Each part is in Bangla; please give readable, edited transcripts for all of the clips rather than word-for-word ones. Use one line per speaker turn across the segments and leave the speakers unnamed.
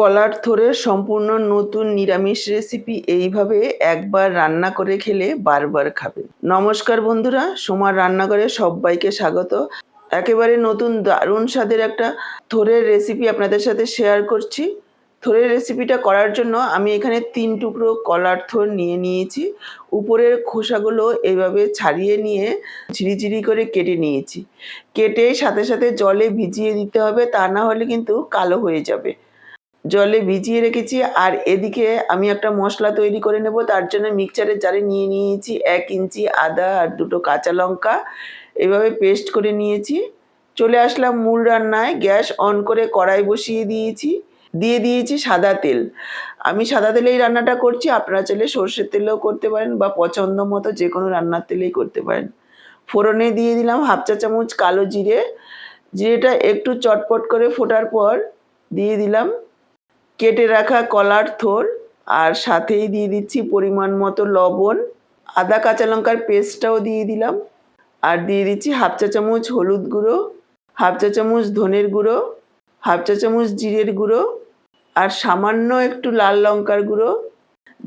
কলার থোড়ের সম্পূর্ণ নতুন নিরামিষ রেসিপি এইভাবে একবার রান্না করে খেলে বারবার খাবে। নমস্কার বন্ধুরা, সোমার রান্নাঘরে সবাইকে স্বাগত। একেবারে নতুন দারুণ স্বাদের একটা থোড়ের রেসিপি আপনাদের সাথে শেয়ার করছি। থোড়ের রেসিপিটা করার জন্য আমি এখানে 3 টুকরো কলার থোড় নিয়ে নিয়েছি। উপরের খোসাগুলো এইভাবে ছাড়িয়ে নিয়ে ঝিরিঝিরি করে কেটে নিয়েছি। কেটে সাথে সাথে জলে ভিজিয়ে দিতে হবে, তা না হলে কিন্তু কালো হয়ে যাবে। জলে ভিজিয়ে রেখেছি। আর এদিকে আমি একটা মশলা তৈরি করে নেব। তার জন্য মিক্সচারের জারে নিয়ে নিয়েছি 1 ইঞ্চি আদা আর 2টো কাঁচা লঙ্কা, এভাবে পেস্ট করে নিয়েছি। চলে আসলাম মূল রান্নায়। গ্যাস অন করে কড়াই বসিয়ে দিয়েছি সাদা তেল। আমি সাদা তেলেই রান্নাটা করছি, আপনারা চাইলে সর্ষের তেলেও করতে পারেন বা পছন্দ মতো যে কোনো রান্নার তেলেই করতে পারেন। ফোড়নে দিয়ে দিলাম 1/2 চা চামচ কালো জিরে। জিরেটা একটু চটপট করে ফোটার পর দিয়ে দিলাম কেটে রাখা কলার থোড়, আর সাথেই দিয়ে দিচ্ছি পরিমাণ মতো লবণ। আদা কাঁচা লঙ্কার পেস্টটাও দিয়ে দিলাম। আর দিয়ে দিচ্ছি 1/2 চা চামচ হলুদ গুঁড়ো, 1/2 চা চামচ ধনের গুঁড়ো, 1/2 চা চামচ জিরের গুঁড়ো, আর সামান্য একটু লাল লঙ্কার গুঁড়ো।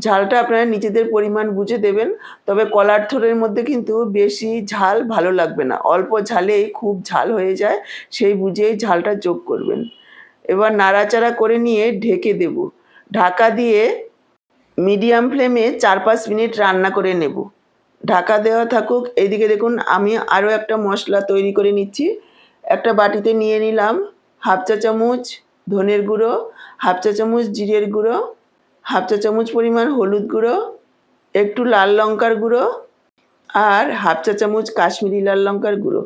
ঝালটা আপনারা নিজেদের পরিমাণ বুঝে দেবেন। তবে কলার থোড়ের মধ্যে কিন্তু বেশি ঝাল ভালো লাগবে না, অল্প ঝালেই খুব ঝাল হয়ে যায়, সেই বুঝেই ঝালটা যোগ করবেন। এবার নাড়াচাড়া করে নিয়ে ঢেকে দেব। ঢাকা দিয়ে মিডিয়াম ফ্লেমে 4-5 মিনিট রান্না করে নেব। ঢাকা দেওয়া থাকুক। এইদিকে দেখুন আমি আরও একটা মশলা তৈরি করে নিচ্ছি। একটা বাটিতে নিয়ে নিলাম 1/2 চা চামচ ধনের গুঁড়ো, 1/2 চা চামচ জিরের গুঁড়ো, 1/2 চা চামচ পরিমাণ হলুদ গুঁড়ো, একটু লাল লঙ্কার গুঁড়ো, আর 1/2 চা চামচ কাশ্মীরি লাল লঙ্কার গুঁড়ো।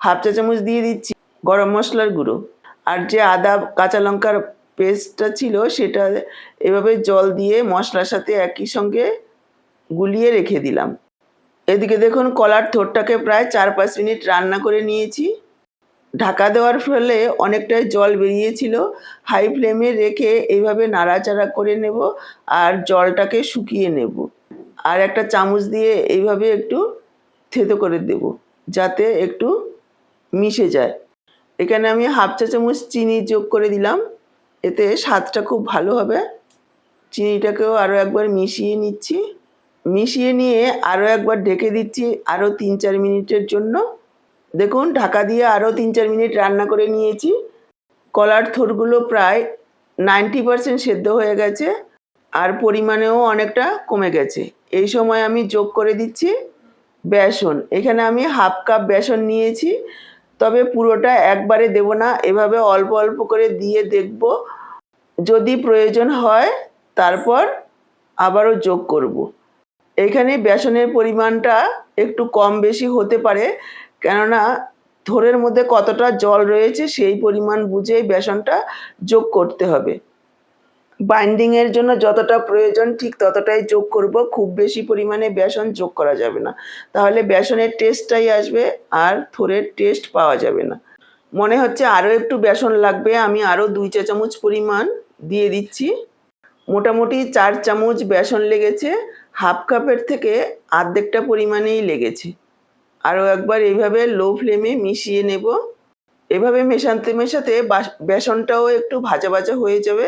1/2 চা চামচ দিয়ে দিচ্ছি গরম মশলার গুঁড়ো। আর যে আদা কাঁচা লঙ্কার পেস্টটা ছিল সেটা এভাবে জল দিয়ে মশলার সাথে একই সঙ্গে গুলিয়ে রেখে দিলাম। এদিকে দেখুন কলার থোড়টাকে প্রায় 4-5 মিনিট রান্না করে নিয়েছি। ঢাকা দেওয়ার ফলে অনেকটাই জল বেরিয়েছিল। হাই ফ্লেমে রেখে এইভাবে নাড়াচাড়া করে নেব আর জলটাকে শুকিয়ে নেব। আর একটা চামচ দিয়ে এইভাবে একটু থেতো করে দেব যাতে একটু মিশে যায়। এখানে আমি 1/2 চা চামচ চিনি যোগ করে দিলাম, এতে স্বাদটা খুব ভালো হবে। চিনিটাকেও আরও একবার মিশিয়ে নিচ্ছি। মিশিয়ে নিয়ে আরও একবার ঢেকে দিচ্ছি আরও 3-4 মিনিটের জন্য। দেখুন ঢাকা দিয়ে আরও 3-4 মিনিট রান্না করে নিয়েছি। কলার থোড়গুলো প্রায় 90% সেদ্ধ হয়ে গেছে আর পরিমাণেও অনেকটা কমে গেছে। এই সময় আমি যোগ করে দিচ্ছি বেসন। এখানে আমি 1/2 কাপ বেসন নিয়েছি, তবে পুরোটা একবারে দেব না, এভাবে অল্প অল্প করে দিয়ে দেখব, যদি প্রয়োজন হয় তারপর আবারও যোগ করব। এখানে বেসনের পরিমাণটা একটু কম বেশি হতে পারে, কেননা থোড়ের মধ্যে কতটা জল রয়েছে সেই পরিমাণ বুঝেই বেসনটা যোগ করতে হবে। বাইন্ডিংয়ের জন্য যতটা প্রয়োজন ঠিক ততটাই যোগ করব, খুব বেশি পরিমাণে বেসন যোগ করা যাবে না, তাহলে বেসনের টেস্টটাই আসবে আর থোড়ের টেস্ট পাওয়া যাবে না। মনে হচ্ছে আরও একটু বেসন লাগবে, আমি আরও 2 চা চামচ পরিমাণ দিয়ে দিচ্ছি। মোটামুটি 4 চামচ বেসন লেগেছে, 1/2 কাপের থেকে অর্ধেকটা পরিমাণেই লেগেছে। আরও একবার এইভাবে লো ফ্লেমে মিশিয়ে নেব। এভাবে মেশাতে মেশাতে বেসনটাও একটু ভাজা ভাজা হয়ে যাবে।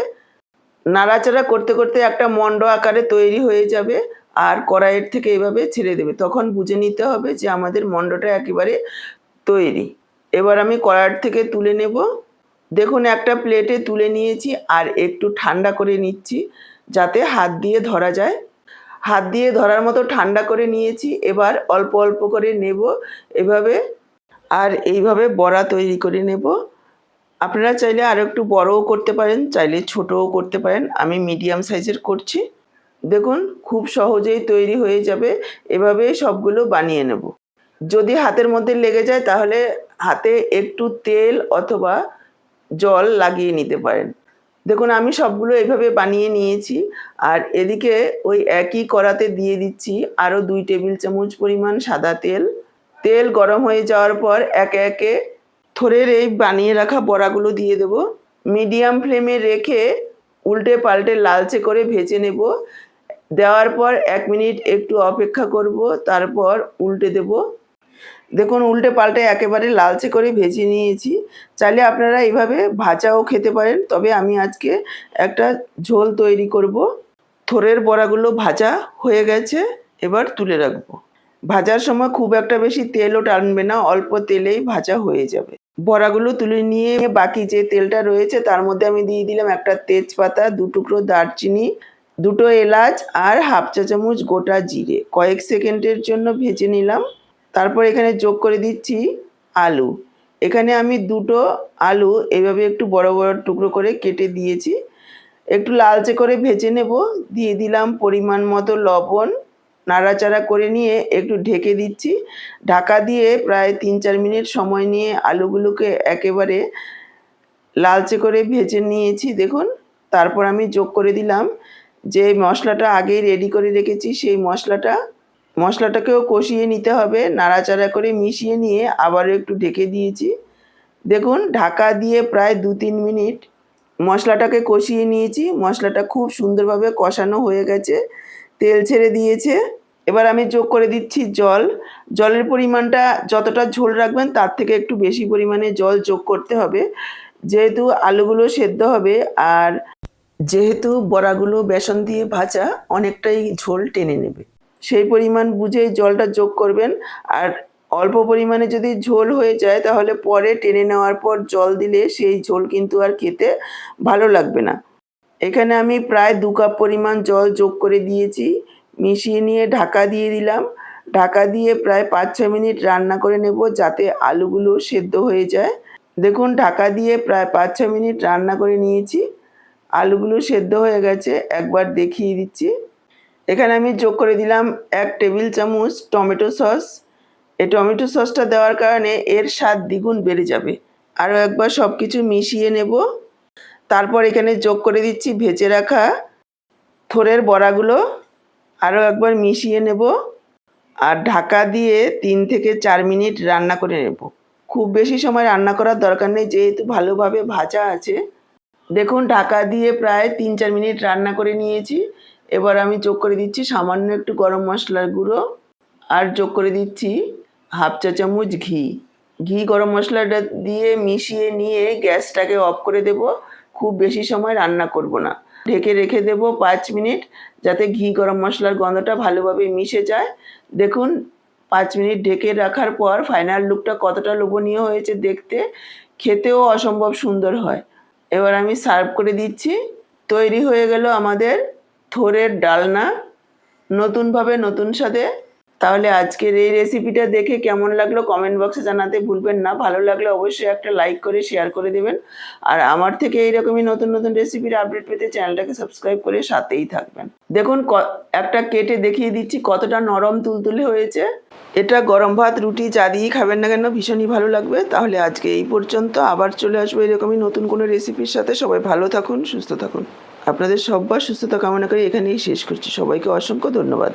নাড়াচাড়া করতে করতে একটা মণ্ড আকারে তৈরি হয়ে যাবে আর কড়াইয়ের থেকে এভাবে ছেড়ে দেবে, তখন বুঝে নিতে হবে যে আমাদের মণ্ডটা একেবারে তৈরি। এবার আমি কড়াই থেকে তুলে নেব। দেখুন একটা প্লেটে তুলে নিয়েছি আর একটু ঠান্ডা করে নিচ্ছি যাতে হাত দিয়ে ধরা যায়। হাত দিয়ে ধরার মতো ঠান্ডা করে নিয়েছি। এবার অল্প অল্প করে নেব এভাবে, আর এইভাবে বড়া তৈরি করে নেব। আপনারা চাইলে আরও একটু বড়ও করতে পারেন, চাইলে ছোটও করতে পারেন। আমি মিডিয়াম সাইজের করছি। দেখুন খুব সহজেই তৈরি হয়ে যাবে। এভাবে সবগুলো বানিয়ে নেব। যদি হাতের মধ্যে লেগে যায় তাহলে হাতে একটু তেল অথবা জল লাগিয়ে নিতে পারেন। দেখুন আমি সবগুলো এইভাবে বানিয়ে নিয়েছি। আর এদিকে ওই একই কড়াতে দিয়ে দিচ্ছি আরও 2 টেবিল চামচ পরিমাণ সাদা তেল। তেল গরম হয়ে যাওয়ার পর একে একে থোড়ের এই বানিয়ে রাখা বড়াগুলো দিয়ে দেব। মিডিয়াম ফ্লেমে রেখে উল্টে পাল্টে লালচে করে ভেজে নেব। দেওয়ার পর 1 মিনিট একটু অপেক্ষা করব, তারপর উল্টে দেব। দেখুন উল্টে পাল্টে একেবারে লালচে করে ভেজে নিয়েছি। চাইলে আপনারা এইভাবে ভাজাও খেতে পারেন, তবে আমি আজকে একটা ঝোল তৈরি করব। থোড়ের বড়াগুলো ভাজা হয়ে গেছে, এবার তুলে রাখবো। ভাজার সময় খুব একটা বেশি তেলও টানবে না, অল্প তেলেই ভাজা হয়ে যাবে। বড়াগুলো তুলে নিয়ে বাকি যে তেলটা রয়েছে তার মধ্যে আমি দিয়ে দিলাম একটা তেজপাতা, 2 টুকরো দারচিনি, 2টো এলাচ আর হাফ চা চামচ গোটা জিরে। কয়েক সেকেন্ডের জন্য ভেজে নিলাম। তারপর এখানে যোগ করে দিচ্ছি আলু। এখানে আমি 2টো আলু এভাবে একটু বড় বড় টুকরো করে কেটে দিয়েছি। একটু লালচে করে ভেজে নেব। দিয়ে দিলাম পরিমাণ মতো লবণ। নাড়াচাড়া করে নিয়ে একটু ঢেকে দিচ্ছি। ঢাকা দিয়ে প্রায় 3-4 মিনিট সময় নিয়ে আলুগুলোকে একেবারে লালচে করে ভেজে নিয়েছি দেখুন। তারপর আমি যোগ করে দিলাম যে মশলাটা আগেই রেডি করে রেখেছি, সেই মশলাটাকেও কষিয়ে নিতে হবে। নাড়াচাড়া করে মিশিয়ে নিয়ে আবারও একটু ঢেকে দিয়েছি। দেখুন ঢাকা দিয়ে প্রায় 2-3 মিনিট মশলাটাকে কষিয়ে নিয়েছি। মশলাটা খুব সুন্দরভাবে কষানো হয়ে গেছে, তেল ছেড়ে দিয়েছে। এবার আমি যোগ করে দিচ্ছি জল। জলের পরিমাণটা যতটা ঝোল রাখবেন তার থেকে একটু বেশি পরিমাণে জল যোগ করতে হবে, যেহেতু আলুগুলো সেদ্ধ হবে আর যেহেতু বড়াগুলো বেসন দিয়ে ভাজা অনেকটাই ঝোল টেনে নেবে। সেই পরিমাণ বুঝে জলটা যোগ করবেন। আর অল্প পরিমাণে যদি ঝোল হয়ে যায় তাহলে পরে টেনে নেওয়ার পর জল দিলে সেই ঝোল কিন্তু আর খেতে ভালো লাগবে না। এখানে আমি প্রায় 2 কাপ পরিমাণ জল যোগ করে দিয়েছি। মিশিয়ে নিয়ে ঢাকা দিয়ে দিলাম। ঢাকা দিয়ে প্রায় 5-6 মিনিট রান্না করে নেব যাতে আলুগুলো সেদ্ধ হয়ে যায়। দেখুন ঢাকা দিয়ে প্রায় 5-6 মিনিট রান্না করে নিয়েছি। আলুগুলো সেদ্ধ হয়ে গেছে, একবার দেখিয়ে দিচ্ছি। এখানে আমি যোগ করে দিলাম 1 টেবিল চামচ টমেটো সস। এই টমেটো সসটা দেওয়ার কারণে এর স্বাদ দ্বিগুণ বেড়ে যাবে। আরও একবার সব কিছু মিশিয়ে নেব। তারপর এখানে যোগ করে দিচ্ছি ভেজে রাখা থোড়ের বড়াগুলো। আরও একবার মিশিয়ে নেব আর ঢাকা দিয়ে 3 থেকে 4 মিনিট রান্না করে নেব। খুব বেশি সময় রান্না করার দরকার নেই, যেহেতু ভালোভাবে ভাজা আছে। দেখুন ঢাকা দিয়ে প্রায় 3-4 মিনিট রান্না করে নিয়েছি। এবার আমি যোগ করে দিচ্ছি সামান্য একটু গরম মশলার গুঁড়ো আর যোগ করে দিচ্ছি হাফ চা চামচ ঘি। গরম মশলাটা দিয়ে মিশিয়ে নিয়ে গ্যাসটাকে অফ করে দেব। খুব বেশি সময় রান্না করব না, ঢেকে রেখে দেব 5 মিনিট যাতে ঘি গরম মশলার গন্ধটা ভালোভাবে মিশে যায়। দেখুন 5 মিনিট ঢেকে রাখার পর ফাইনাল লুকটা কতটা লোভনীয় হয়েছে দেখতে, খেতেও অসম্ভব সুন্দর হয়। এবার আমি সার্ভ করে দিচ্ছি। তৈরি হয়ে গেল আমাদের থোড়ের ডালনা, নতুনভাবে নতুন স্বাদে। তাহলে আজকের এই রেসিপিটা দেখে কেমন লাগলো কমেন্ট বক্সে জানাতে ভুলবেন না। ভালো লাগলে অবশ্যই একটা লাইক করে শেয়ার করে দেবেন। আর আমার থেকে এইরকমই নতুন নতুন রেসিপির আপডেট পেতে চ্যানেলটাকে সাবস্ক্রাইব করে সাথেই থাকবেন। দেখুন একটা কেটে দেখিয়ে দিচ্ছি কতটা নরম তুলতুলে হয়েছে। এটা গরম ভাত, রুটি যা দিয়েই খাবেন না কেন ভীষণই ভালো লাগবে। তাহলে আজকে এই পর্যন্ত, আবার চলে আসবো এরকমই নতুন কোনো রেসিপির সাথে। সবাই ভালো থাকুন, সুস্থ থাকুন। আপনাদের সবার সুস্থতা কামনা করে এখানেই শেষ করছি। সবাইকে অসংখ্য ধন্যবাদ।